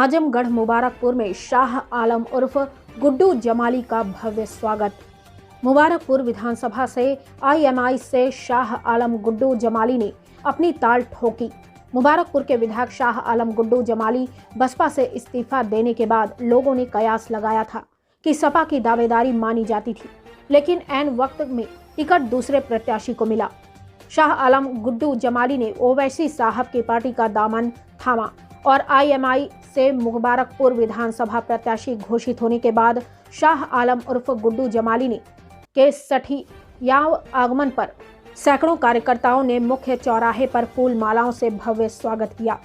आजमगढ़ मुबारकपुर में शाह आलम उर्फ गुड्डू जमाली का भव्य स्वागत। मुबारकपुर विधानसभा से आईएमआई से शाह आलम गुड्डू जमाली ने अपनी ताल ठोकी। मुबारकपुर के विधायक शाह आलम गुड्डू जमाली बसपा से इस्तीफा देने के बाद लोगों ने कयास लगाया था कि सपा की दावेदारी मानी जाती थी, लेकिन ऐन वक्त में टिकट दूसरे प्रत्याशी को मिला। शाह आलम गुड्डू जमाली ने ओवैसी साहब की पार्टी का दामन थामा और आईएमआई से मुबारकपुर विधानसभा प्रत्याशी घोषित होने के बाद शाह आलम उर्फ गुड्डू जमाली ने के 60वें आगमन पर सैकड़ों कार्यकर्ताओं ने मुख्य चौराहे पर फूल मालाओं से भव्य स्वागत किया।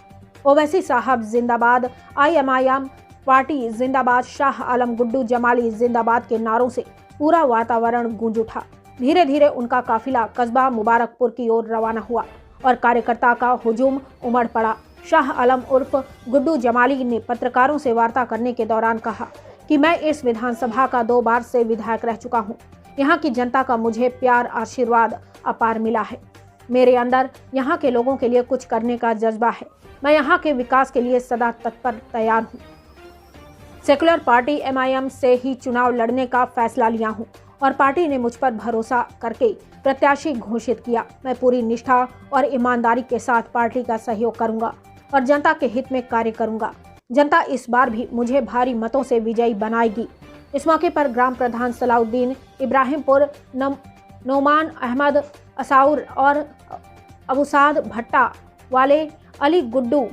ओवैसी साहब जिंदाबाद, आईएमआईएम पार्टी जिंदाबाद, शाह आलम गुड्डू जमाली जिंदाबाद के नारों से पूरा वातावरण गूंज उठा। धीरे धीरे उनका काफिला कस्बा मुबारकपुर की ओर रवाना हुआ और कार्यकर्ता का हुजूम उमड़ पड़ा। शाह आलम उर्फ गुड्डू जमाली ने पत्रकारों से वार्ता करने के दौरान कहा कि मैं इस विधानसभा का 2 बार से विधायक रह चुका हूं। यहां की जनता का मुझे प्यार आशीर्वाद अपार मिला है। मेरे अंदर यहां के लोगों के लिए कुछ करने का जज्बा है। मैं यहां के विकास के लिए सदा तत्पर तैयार हूं। सेकुलर पार्टी एमआईएम से ही चुनाव लड़ने का फैसला लिया हूं और पार्टी ने मुझ पर भरोसा करके प्रत्याशी घोषित किया। मैं पूरी निष्ठा और ईमानदारी के साथ पार्टी का सहयोग करूंगा और जनता के हित में कार्य करूंगा। जनता इस बार भी मुझे भारी मतों से विजयी बनाएगी। इस मौके पर ग्राम प्रधान सलाउद्दीन, इब्राहिमपुर, नोमान अहमद असाउर और अबुसाद भट्टा वाले, अली गुड्डू,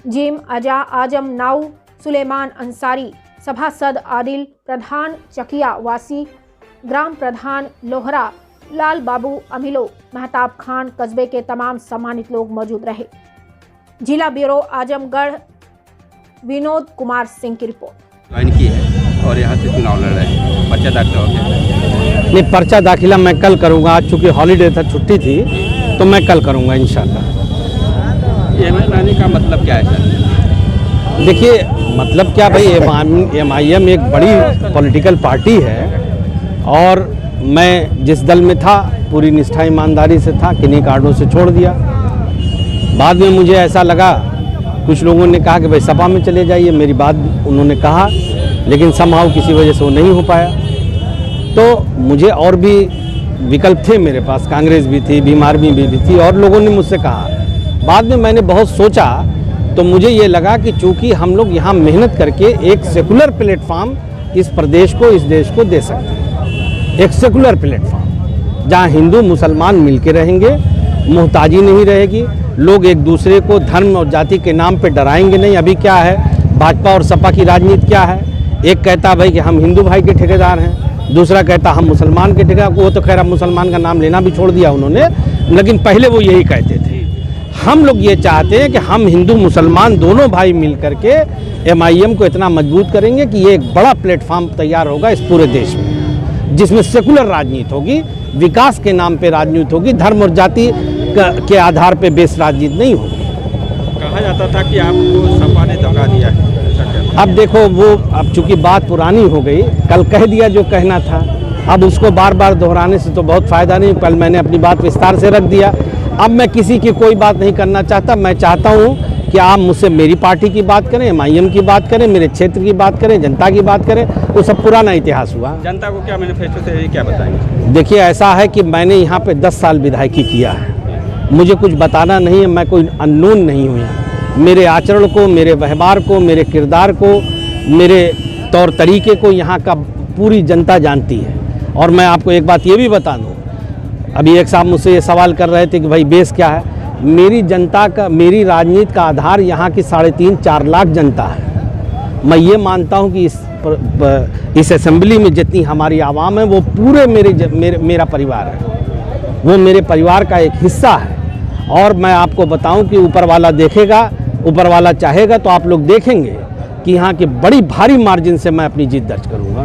जिम अजा आजम नाऊ, सुलेमान अंसारी, सभासद आदिल, प्रधान चकिया वासी, ग्राम प्रधान लोहरा, लाल बाबू अमिलो, महताब खान, कस्बे के तमाम सम्मानित लोग मौजूद रहे। जिला ब्यूरो आजमगढ़, विनोद कुमार सिंह की रिपोर्ट। ज्वाइन की है और यहाँ से चुनाव लड़ रहे हैं। पर्चा दाखिल हो गया? नहीं, पर्चा दाखिला मैं कल करूँगा। आज चूँकि हॉलीडे था, छुट्टी थी, तो मैं कल करूँगा इंशाल्लाह। एमआईएम का मतलब क्या है सर? देखिए, मतलब क्या भाई, एमआईएम एक बड़ी पॉलिटिकल पार्टी है और मैं जिस दल में था पूरी निष्ठा ईमानदारी से था, किन्हीं कारणों से छोड़ दिया। बाद में मुझे ऐसा लगा, कुछ लोगों ने कहा कि भाई सपा में चले जाइए, मेरी बात उन्होंने कहा, लेकिन समहाउ किसी वजह से वो नहीं हो पाया। तो मुझे और भी विकल्प थे मेरे पास, कांग्रेस भी थी, बीमार भी थी और लोगों ने मुझसे कहा। बाद में मैंने बहुत सोचा तो मुझे ये लगा कि चूँकि हम लोग यहाँ मेहनत करके एक सेकुलर प्लेटफॉर्म इस प्रदेश को, इस देश को दे सकते हैं। एक सेकुलर प्लेटफॉर्म जहाँ हिंदू मुसलमान मिल के रहेंगे, मुहताजी नहीं रहेगी, लोग एक दूसरे को धर्म और जाति के नाम पे डराएंगे नहीं। अभी क्या है, भाजपा और सपा की राजनीति क्या है, एक कहता भाई कि हम हिंदू भाई के ठेकेदार हैं, दूसरा कहता हम मुसलमान के ठेकेदार। वो तो खैर मुसलमान का नाम लेना भी छोड़ दिया उन्होंने, लेकिन पहले वो यही कहते थे। हम लोग ये चाहते हैं कि हम हिंदू मुसलमान दोनों भाई मिल करके एमआईएम को इतना मजबूत करेंगे कि ये एक बड़ा प्लेटफॉर्म तैयार होगा इस पूरे देश में, जिसमें सेकुलर राजनीति होगी, विकास के नाम पे राजनीति होगी, धर्म और जाति के आधार पे बेस राजनीति नहीं होगी। कहा जाता था कि आपको सपा ने धोखा दिया है। अब देखो, वो अब चूंकि बात पुरानी हो गई, कल कह दिया जो कहना था, अब उसको बार बार दोहराने से तो बहुत फ़ायदा नहीं। कल मैंने अपनी बात विस्तार से रख दिया। अब मैं किसी की कोई बात नहीं करना चाहता। मैं चाहता हूँ कि आप मुझसे मेरी पार्टी की बात करें, एमआईएम की बात करें, मेरे क्षेत्र की बात करें, जनता की बात करें। वो सब पुराना इतिहास हुआ। जनता को क्या मैनिफेस्टो से क्या बताएंगे? देखिए, ऐसा है कि मैंने यहाँ पे 10 साल विधायकी किया है, मुझे कुछ बताना नहीं है, मैं कोई अननोन नहीं हुई। मेरे आचरण को, मेरे व्यवहार को, मेरे किरदार को, मेरे तौर तरीके को यहाँ का पूरी जनता जानती है। और मैं आपको एक बात ये भी बता दूँ, अभी एक साहब मुझसे ये सवाल कर रहे थे कि भाई बेस क्या है। मेरी जनता का, मेरी राजनीति का आधार यहाँ की 3.5-4 लाख जनता है। मैं ये मानता हूँ कि इस असेंबली में जितनी हमारी आवाम है वो पूरे मेरा परिवार है, वो मेरे परिवार का एक हिस्सा है। और मैं आपको बताऊं कि ऊपर वाला देखेगा, ऊपर वाला चाहेगा तो आप लोग देखेंगे कि यहाँ की बड़ी भारी मार्जिन से मैं अपनी जीत दर्ज करूँगा।